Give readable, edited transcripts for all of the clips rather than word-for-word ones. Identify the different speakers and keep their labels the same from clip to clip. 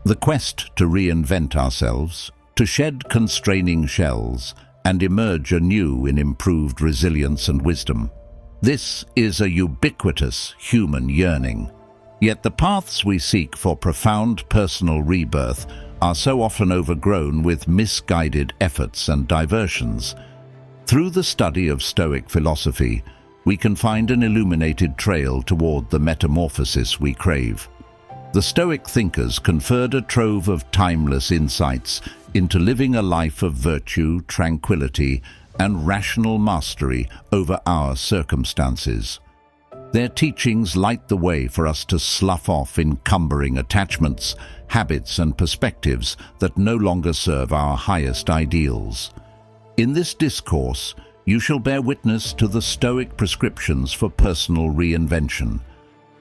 Speaker 1: The quest to reinvent ourselves, to shed constraining shells, and emerge anew in improved resilience and wisdom. This is a ubiquitous human yearning. Yet the paths we seek for profound personal rebirth are so often overgrown with misguided efforts and diversions. Through the study of Stoic philosophy, we can find an illuminated trail toward the metamorphosis we crave. The Stoic thinkers conferred a trove of timeless insights into living a life of virtue, tranquility, and rational mastery over our circumstances. Their teachings light the way for us to slough off encumbering attachments, habits, and perspectives that no longer serve our highest ideals. In this discourse, you shall bear witness to the Stoic prescriptions for personal reinvention.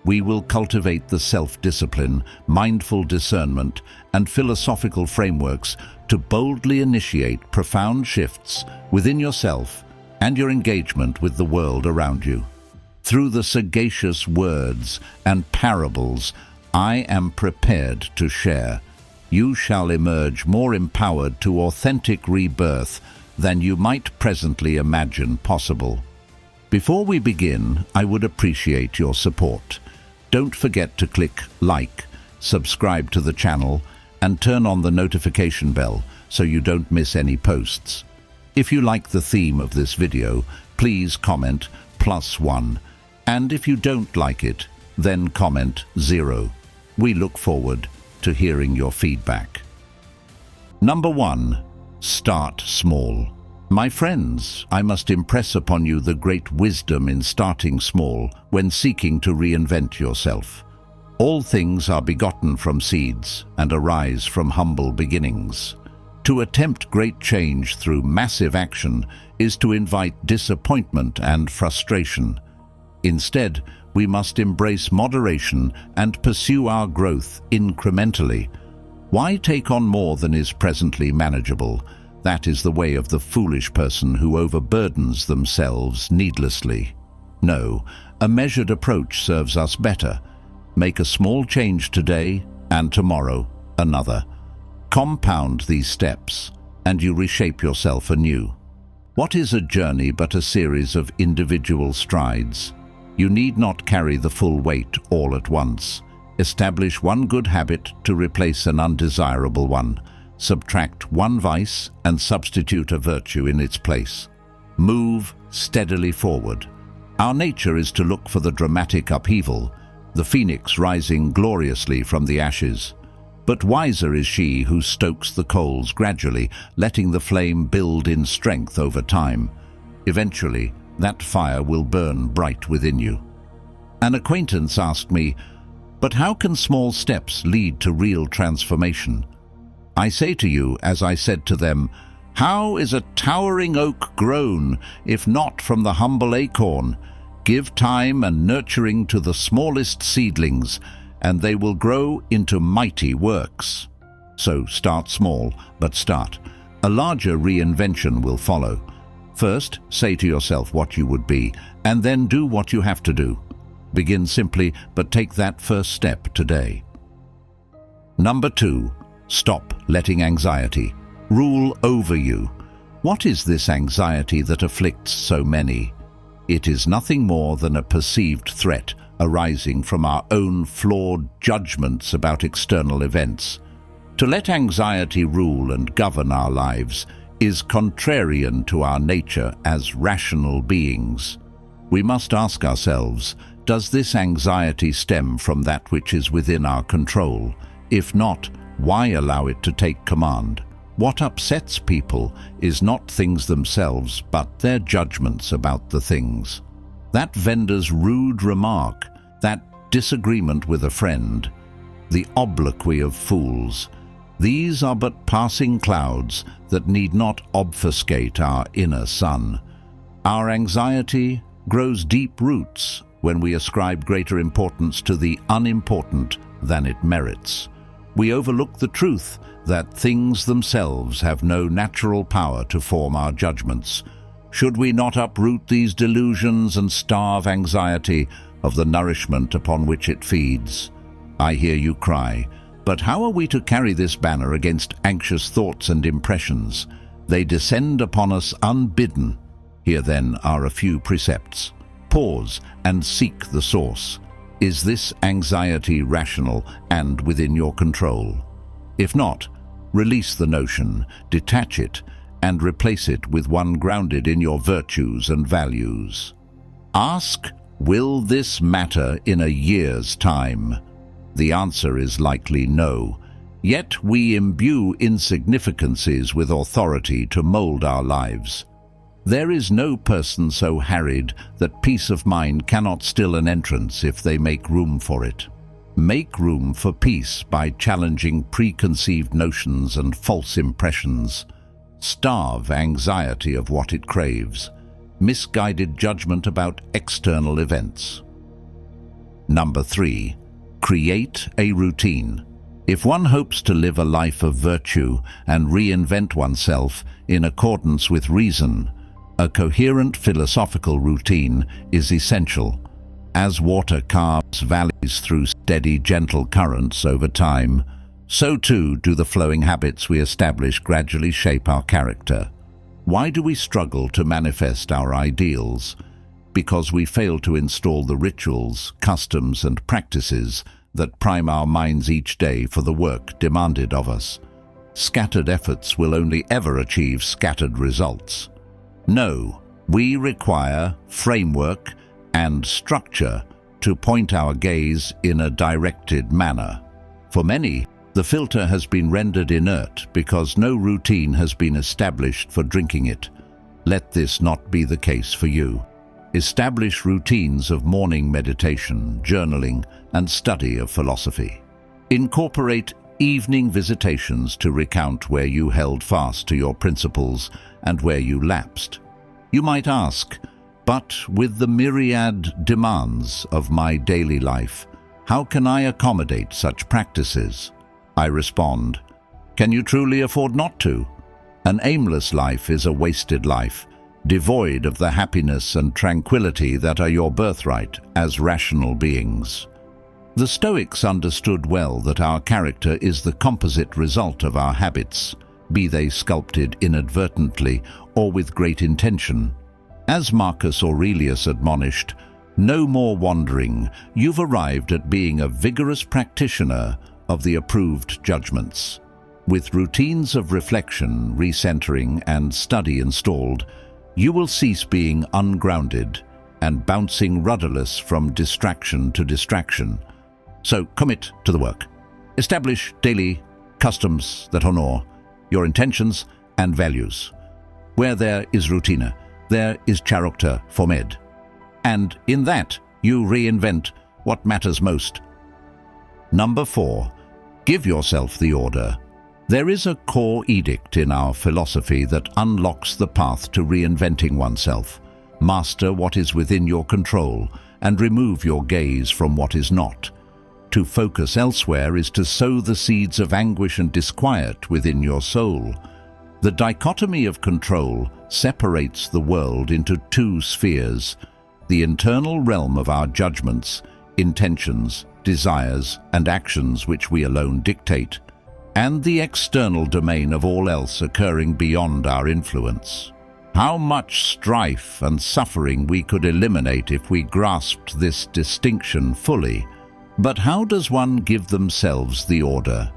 Speaker 1: We will cultivate the self-discipline, mindful discernment, and philosophical frameworks to boldly initiate profound shifts within yourself and your engagement with the world around you. Through the sagacious words and parables I am prepared to share, you shall emerge more empowered to authentic rebirth than you might presently imagine possible. Before we begin, I would appreciate your support. Don't forget to click like, subscribe to the channel, and turn on the notification bell so you don't miss any posts. If you like the theme of this video, please comment +1. And if you don't like it, then comment 0. We look forward to hearing your feedback. Number 1. Start small. My friends, I must impress upon you the great wisdom in starting small when seeking to reinvent yourself. All things are begotten from seeds and arise from humble beginnings. To attempt great change through massive action is to invite disappointment and frustration. Instead, we must embrace moderation and pursue our growth incrementally. Why take on more than is presently manageable? That is the way of the foolish person who overburdens themselves needlessly. No, a measured approach serves us better. Make a small change today, and tomorrow another. Compound these steps, and you reshape yourself anew. What is a journey but a series of individual strides? You need not carry the full weight all at once. Establish one good habit to replace an undesirable one. Subtract one vice and substitute a virtue in its place. Move steadily forward. Our nature is to look for the dramatic upheaval, the phoenix rising gloriously from the ashes. But wiser is she who stokes the coals gradually, letting the flame build in strength over time. Eventually, that fire will burn bright within you. An acquaintance asked me, "But how can small steps lead to real transformation?" I say to you, as I said to them, how is a towering oak grown, if not from the humble acorn? Give time and nurturing to the smallest seedlings, and they will grow into mighty works. So start small, but start. A larger reinvention will follow. First, say to yourself what you would be, and then do what you have to do. Begin simply, but take that first step today. Number 2. Stop letting anxiety rule over you. What is this anxiety that afflicts so many? It is nothing more than a perceived threat arising from our own flawed judgments about external events. To let anxiety rule and govern our lives is contrarian to our nature as rational beings. We must ask ourselves, does this anxiety stem from that which is within our control? If not, why allow it to take command? What upsets people is not things themselves, but their judgments about the things. That vendor's rude remark, that disagreement with a friend, the obloquy of fools, these are but passing clouds that need not obfuscate our inner sun. Our anxiety grows deep roots when we ascribe greater importance to the unimportant than it merits. We overlook the truth that things themselves have no natural power to form our judgments. Should we not uproot these delusions and starve anxiety of the nourishment upon which it feeds? I hear you cry, But how are we to carry this banner against anxious thoughts and impressions? They descend upon us unbidden. Here then are a few precepts. Pause and seek the source. Is this anxiety rational and within your control? If not, release the notion, detach it, and replace it with one grounded in your virtues and values. Ask, will this matter in a year's time? The answer is likely no. Yet we imbue insignificances with authority to mold our lives. There is no person so harried that peace of mind cannot still an entrance if they make room for it. Make room for peace by challenging preconceived notions and false impressions. Starve anxiety of what it craves. Misguided judgment about external events. Number 3. Create a routine. If one hopes to live a life of virtue and reinvent oneself in accordance with reason, a coherent philosophical routine is essential. As water carves valleys through steady, gentle currents over time, so too do the flowing habits we establish gradually shape our character. Why do we struggle to manifest our ideals? Because we fail to install the rituals, customs, and practices that prime our minds each day for the work demanded of us. Scattered efforts will only ever achieve scattered results. No, we require framework and structure to point our gaze in a directed manner. For many, the filter has been rendered inert because no routine has been established for drinking it. Let this not be the case for you. Establish routines of morning meditation, journaling, and study of philosophy. Incorporate evening visitations to recount where you held fast to your principles and where you lapsed. You might ask, but with the myriad demands of my daily life, how can I accommodate such practices? I respond, can you truly afford not to? An aimless life is a wasted life, devoid of the happiness and tranquility that are your birthright as rational beings. The Stoics understood well that our character is the composite result of our habits, be they sculpted inadvertently or with great intention. As Marcus Aurelius admonished, no more wandering, you've arrived at being a vigorous practitioner of the approved judgments. With routines of reflection, recentering, and study installed, you will cease being ungrounded and bouncing rudderless from distraction to distraction. So commit to the work. Establish daily customs that honor your intentions and values. Where there is routine, there is character formed. And in that, you reinvent what matters most. Number 4. Give yourself the order. There is a core edict in our philosophy that unlocks the path to reinventing oneself. Master what is within your control and remove your gaze from what is not. To focus elsewhere is to sow the seeds of anguish and disquiet within your soul. The dichotomy of control separates the world into two spheres: the internal realm of our judgments, intentions, desires, and actions which we alone dictate, and the external domain of all else occurring beyond our influence. How much strife and suffering we could eliminate if we grasped this distinction fully. But how does one give themselves the order?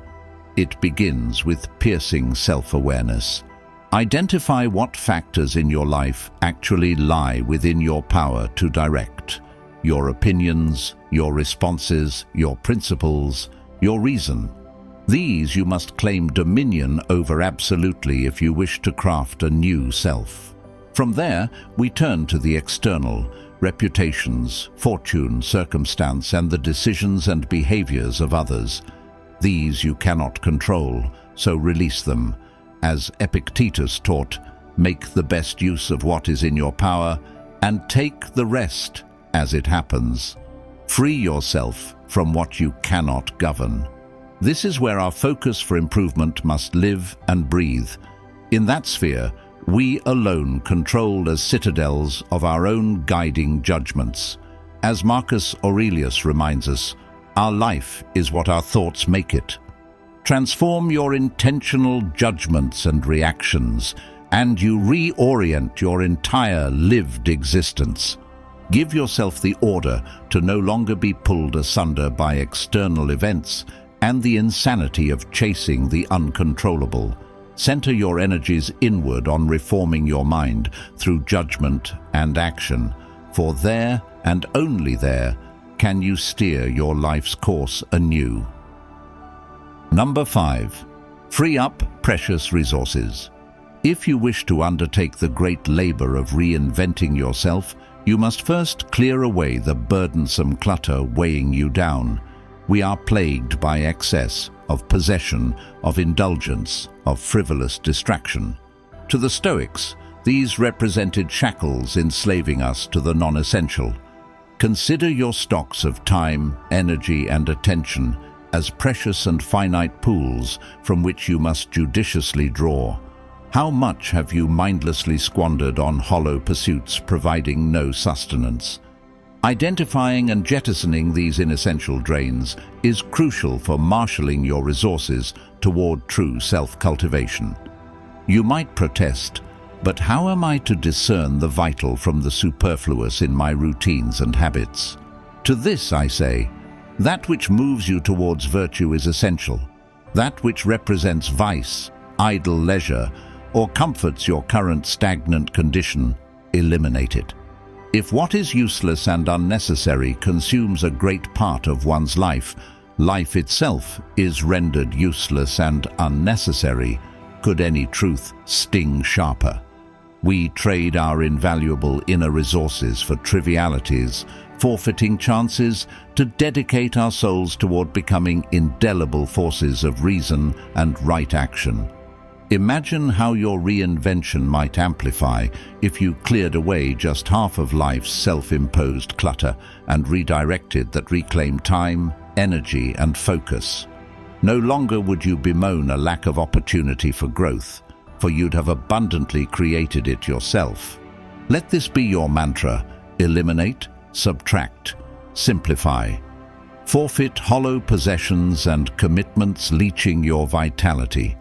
Speaker 1: It begins with piercing self-awareness. Identify what factors in your life actually lie within your power to direct. Your opinions, your responses, your principles, your reason. These you must claim dominion over absolutely if you wish to craft a new self. From there, we turn to the external, reputations, fortune, circumstance, and the decisions and behaviors of others. These you cannot control, so release them. As Epictetus taught, make the best use of what is in your power and take the rest as it happens. Free yourself from what you cannot govern. This is where our focus for improvement must live and breathe. In that sphere, we alone control as citadels of our own guiding judgments. As Marcus Aurelius reminds us, our life is what our thoughts make it. Transform your intentional judgments and reactions, and you reorient your entire lived existence. Give yourself the order to no longer be pulled asunder by external events and the insanity of chasing the uncontrollable. Center your energies inward on reforming your mind through judgment and action, for there, and only there, can you steer your life's course anew. Number 5. Free up precious resources. If you wish to undertake the great labor of reinventing yourself, you must first clear away the burdensome clutter weighing you down. We are plagued by excess of possession, of indulgence, of frivolous distraction. To the Stoics, these represented shackles enslaving us to the non-essential. Consider your stocks of time, energy, and attention as precious and finite pools from which you must judiciously draw. How much have you mindlessly squandered on hollow pursuits providing no sustenance? Identifying and jettisoning these inessential drains is crucial for marshalling your resources toward true self-cultivation. You might protest, but how am I to discern the vital from the superfluous in my routines and habits? To this I say, that which moves you towards virtue is essential. That which represents vice, idle leisure, or comforts your current stagnant condition, eliminate it. If what is useless and unnecessary consumes a great part of one's life, life itself is rendered useless and unnecessary. Could any truth sting sharper? We trade our invaluable inner resources for trivialities, forfeiting chances to dedicate our souls toward becoming indelible forces of reason and right action. Imagine how your reinvention might amplify if you cleared away just half of life's self-imposed clutter and redirected that reclaimed time, energy, and focus. No longer would you bemoan a lack of opportunity for growth, for you'd have abundantly created it yourself. Let this be your mantra: eliminate, subtract, simplify. Forfeit hollow possessions and commitments leaching your vitality.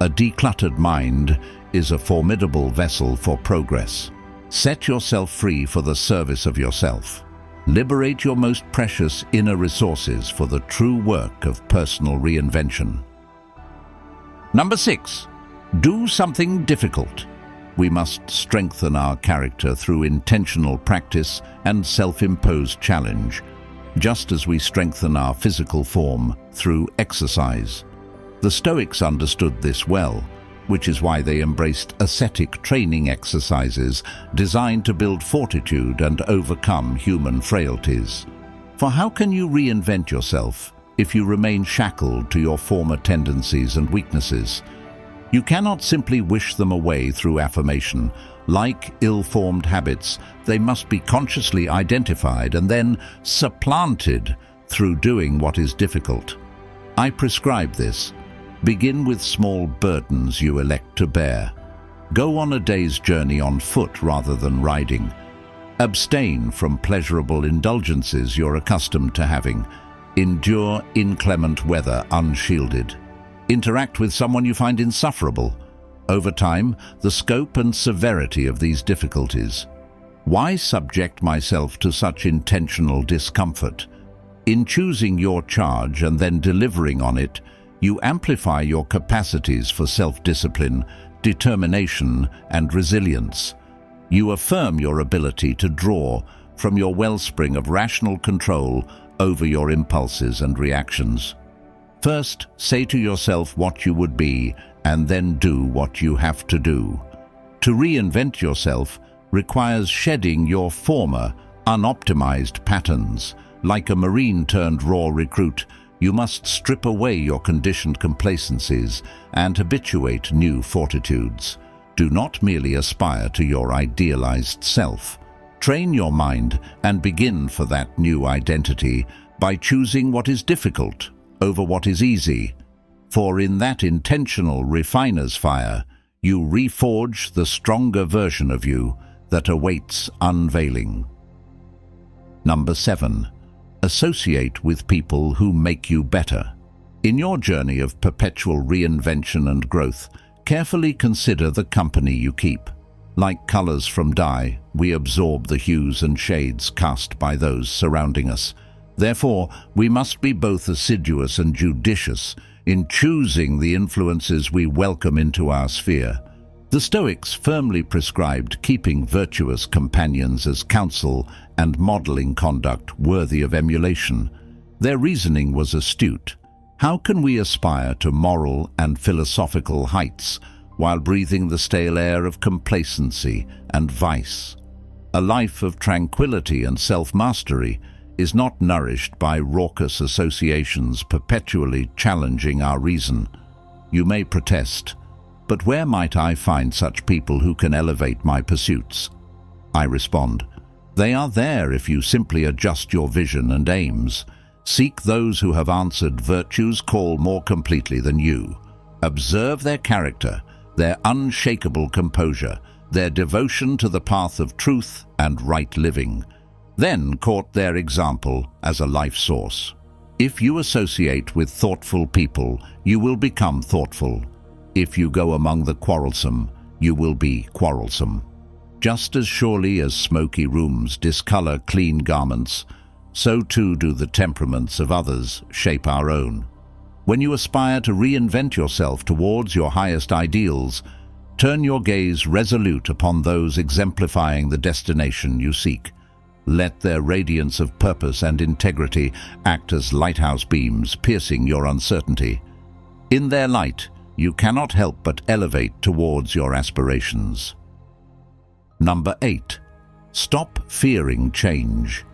Speaker 1: A decluttered mind is a formidable vessel for progress. Set yourself free for the service of yourself. Liberate your most precious inner resources for the true work of personal reinvention. Number 6. Do something difficult. We must strengthen our character through intentional practice and self-imposed challenge, just as we strengthen our physical form through exercise. The Stoics understood this well, which is why they embraced ascetic training exercises designed to build fortitude and overcome human frailties. For how can you reinvent yourself if you remain shackled to your former tendencies and weaknesses? You cannot simply wish them away through affirmation. Like ill-formed habits, they must be consciously identified and then supplanted through doing what is difficult. I prescribe this. Begin with small burdens you elect to bear. Go on a day's journey on foot rather than riding. Abstain from pleasurable indulgences you're accustomed to having. Endure inclement weather unshielded. Interact with someone you find insufferable. Over time, the scope and severity of these difficulties. Why subject myself to such intentional discomfort? In choosing your charge and then delivering on it, you amplify your capacities for self-discipline, determination, and resilience. You affirm your ability to draw from your wellspring of rational control over your impulses and reactions. First, say to yourself what you would be, and then do what you have to do. To reinvent yourself requires shedding your former, unoptimized patterns. Like a Marine turned raw recruit, you must strip away your conditioned complacencies and habituate new fortitudes. Do not merely aspire to your idealized self. Train your mind and begin for that new identity by choosing what is difficult over what is easy. For in that intentional refiner's fire, you reforge the stronger version of you that awaits unveiling. Number 7. Associate with people who make you better. In your journey of perpetual reinvention and growth, carefully consider the company you keep. Like colors from dye, we absorb the hues and shades cast by those surrounding us. Therefore, we must be both assiduous and judicious in choosing the influences we welcome into our sphere. The Stoics firmly prescribed keeping virtuous companions as counsel and modeling conduct worthy of emulation. Their reasoning was astute. How can we aspire to moral and philosophical heights while breathing the stale air of complacency and vice? A life of tranquility and self-mastery is not nourished by raucous associations perpetually challenging our reason. You may protest, but where might I find such people who can elevate my pursuits? I respond, they are there if you simply adjust your vision and aims. Seek those who have answered virtue's call more completely than you. Observe their character, their unshakable composure, their devotion to the path of truth and right living. Then court their example as a life source. If you associate with thoughtful people, you will become thoughtful. If you go among the quarrelsome, you will be quarrelsome. Just as surely as smoky rooms discolor clean garments, so too do the temperaments of others shape our own. When you aspire to reinvent yourself towards your highest ideals, turn your gaze resolute upon those exemplifying the destination you seek. Let their radiance of purpose and integrity act as lighthouse beams piercing your uncertainty. In their light, you cannot help but elevate towards your aspirations. Number 8. Stop fearing change.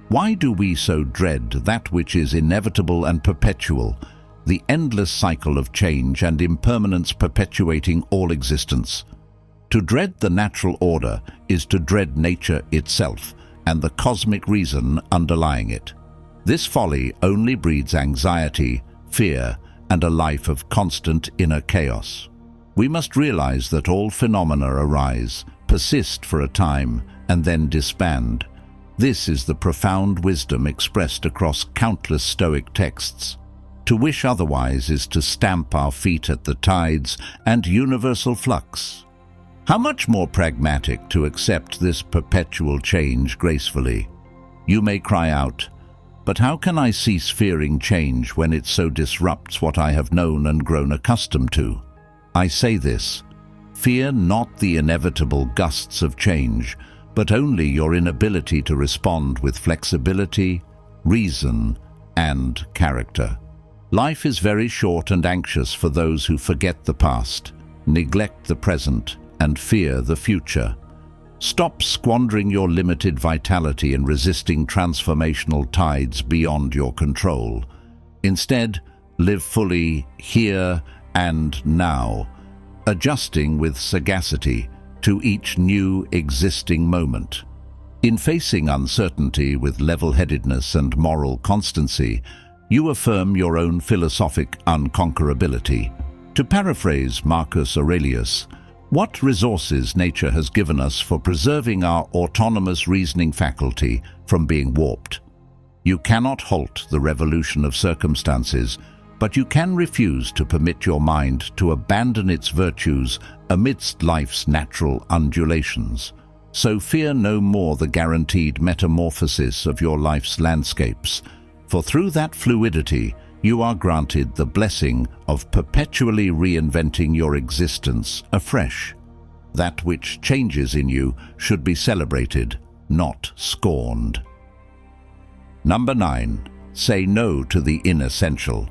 Speaker 1: Why do we so dread that which is inevitable and perpetual, the endless cycle of change and impermanence perpetuating all existence? To dread the natural order is to dread nature itself and the cosmic reason underlying it. This folly only breeds anxiety, fear, and a life of constant inner chaos. We must realize that all phenomena arise, persist for a time, and then disband. This is the profound wisdom expressed across countless Stoic texts. To wish otherwise is to stamp our feet at the tides and universal flux. How much more pragmatic to accept this perpetual change gracefully? You may cry out, but how can I cease fearing change when it so disrupts what I have known and grown accustomed to? I say this, fear not the inevitable gusts of change, but only your inability to respond with flexibility, reason, and character. Life is very short and anxious for those who forget the past, neglect the present, and fear the future. Stop squandering your limited vitality in resisting transformational tides beyond your control. Instead, live fully here and now, adjusting with sagacity to each new existing moment. In facing uncertainty with level-headedness and moral constancy, you affirm your own philosophic unconquerability. To paraphrase Marcus Aurelius, what resources nature has given us for preserving our autonomous reasoning faculty from being warped? You cannot halt the revolution of circumstances, but you can refuse to permit your mind to abandon its virtues amidst life's natural undulations. So fear no more the guaranteed metamorphosis of your life's landscapes, for through that fluidity you are granted the blessing of perpetually reinventing your existence afresh. That which changes in you should be celebrated, not scorned. Number 9. Say no to the inessential.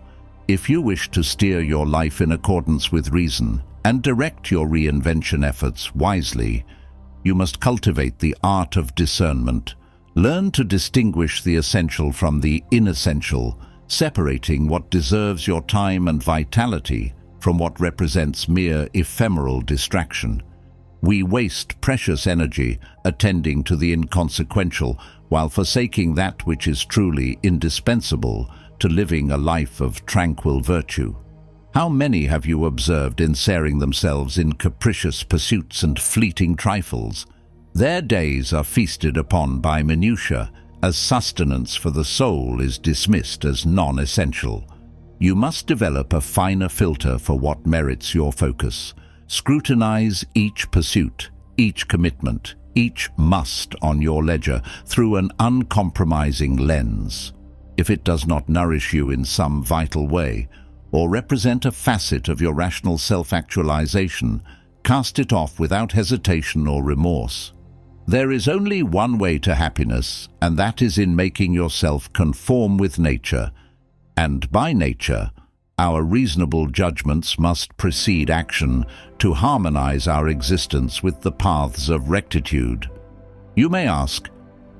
Speaker 1: If you wish to steer your life in accordance with reason and direct your reinvention efforts wisely, you must cultivate the art of discernment. Learn to distinguish the essential from the inessential, separating what deserves your time and vitality from what represents mere ephemeral distraction. We waste precious energy attending to the inconsequential while forsaking that which is truly indispensable to living a life of tranquil virtue. How many have you observed ensnaring themselves in capricious pursuits and fleeting trifles? Their days are feasted upon by minutiae, as sustenance for the soul is dismissed as non-essential. You must develop a finer filter for what merits your focus. Scrutinize each pursuit, each commitment, each must on your ledger through an uncompromising lens. If it does not nourish you in some vital way, or represent a facet of your rational self-actualization, cast it off without hesitation or remorse. There is only one way to happiness, and that is in making yourself conform with nature. And by nature, our reasonable judgments must precede action to harmonize our existence with the paths of rectitude. You may ask,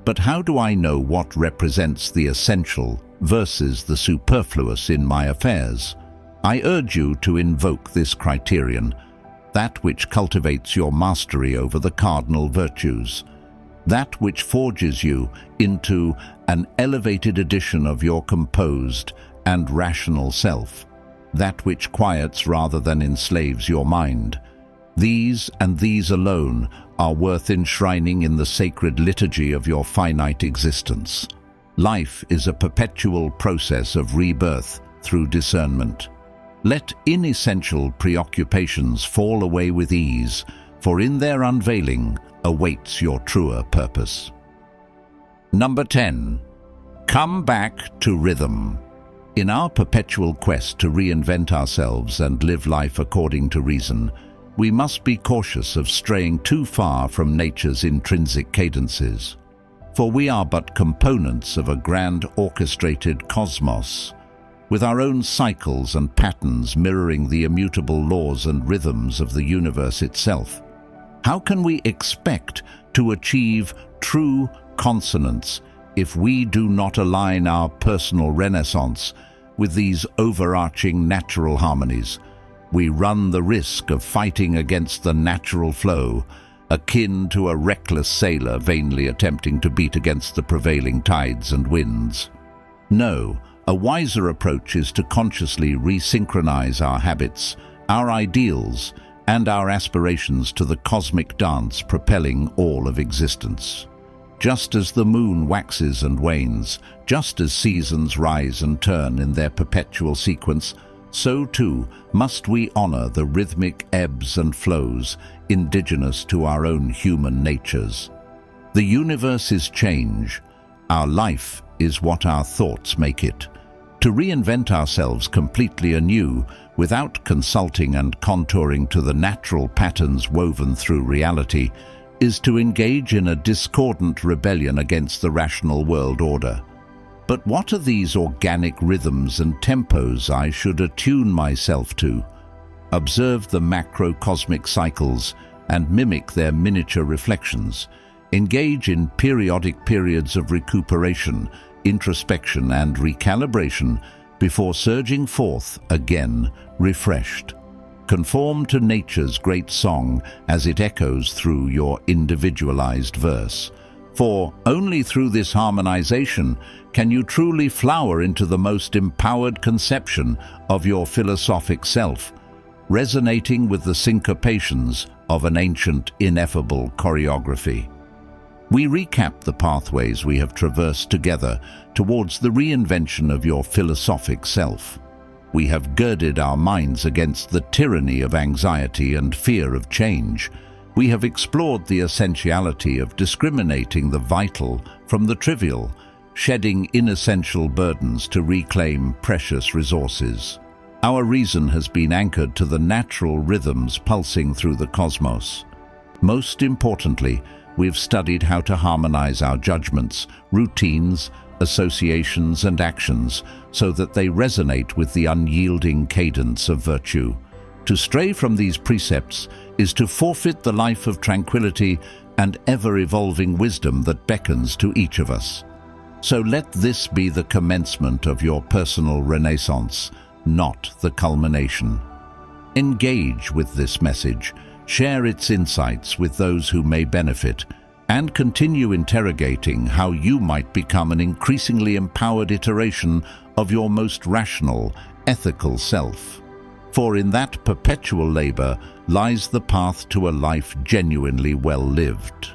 Speaker 1: but how do I know what represents the essential versus the superfluous in my affairs? I urge you to invoke this criterion, that which cultivates your mastery over the cardinal virtues, that which forges you into an elevated edition of your composed and rational self, that which quiets rather than enslaves your mind. These and these alone are worth enshrining in the sacred liturgy of your finite existence. Life is a perpetual process of rebirth through discernment. Let inessential preoccupations fall away with ease, for in their unveiling awaits your truer purpose. Number 10. Come back to rhythm. In our perpetual quest to reinvent ourselves and live life according to reason, we must be cautious of straying too far from nature's intrinsic cadences. For we are but components of a grand orchestrated cosmos, with our own cycles and patterns mirroring the immutable laws and rhythms of the universe itself. How can we expect to achieve true consonance if we do not align our personal renaissance with these overarching natural harmonies? We run the risk of fighting against the natural flow, akin to a reckless sailor vainly attempting to beat against the prevailing tides and winds. No, a wiser approach is to consciously resynchronize our habits, our ideals, and our aspirations to the cosmic dance propelling all of existence. Just as the moon waxes and wanes, just as seasons rise and turn in their perpetual sequence, so too must we honor the rhythmic ebbs and flows indigenous to our own human natures. The universe is change. Our life is what our thoughts make it. To reinvent ourselves completely anew, without consulting and contouring to the natural patterns woven through reality, is to engage in a discordant rebellion against the rational world order. But what are these organic rhythms and tempos I should attune myself to? Observe the macrocosmic cycles and mimic their miniature reflections. Engage in periodic periods of recuperation, introspection and recalibration before surging forth again, refreshed. Conform to nature's great song as it echoes through your individualized verse. For only through this harmonization can you truly flower into the most empowered conception of your philosophic self, resonating with the syncopations of an ancient, ineffable choreography. We recap the pathways we have traversed together towards the reinvention of your philosophic self. We have girded our minds against the tyranny of anxiety and fear of change. We have explored the essentiality of discriminating the vital from the trivial, shedding inessential burdens to reclaim precious resources. Our reason has been anchored to the natural rhythms pulsing through the cosmos. Most importantly, we've studied how to harmonize our judgments, routines, associations and actions so that they resonate with the unyielding cadence of virtue. To stray from these precepts is to forfeit the life of tranquility and ever-evolving wisdom that beckons to each of us. So let this be the commencement of your personal renaissance, not the culmination. Engage with this message, share its insights with those who may benefit, and continue interrogating how you might become an increasingly empowered iteration of your most rational, ethical self. For in that perpetual labor lies the path to a life genuinely well lived.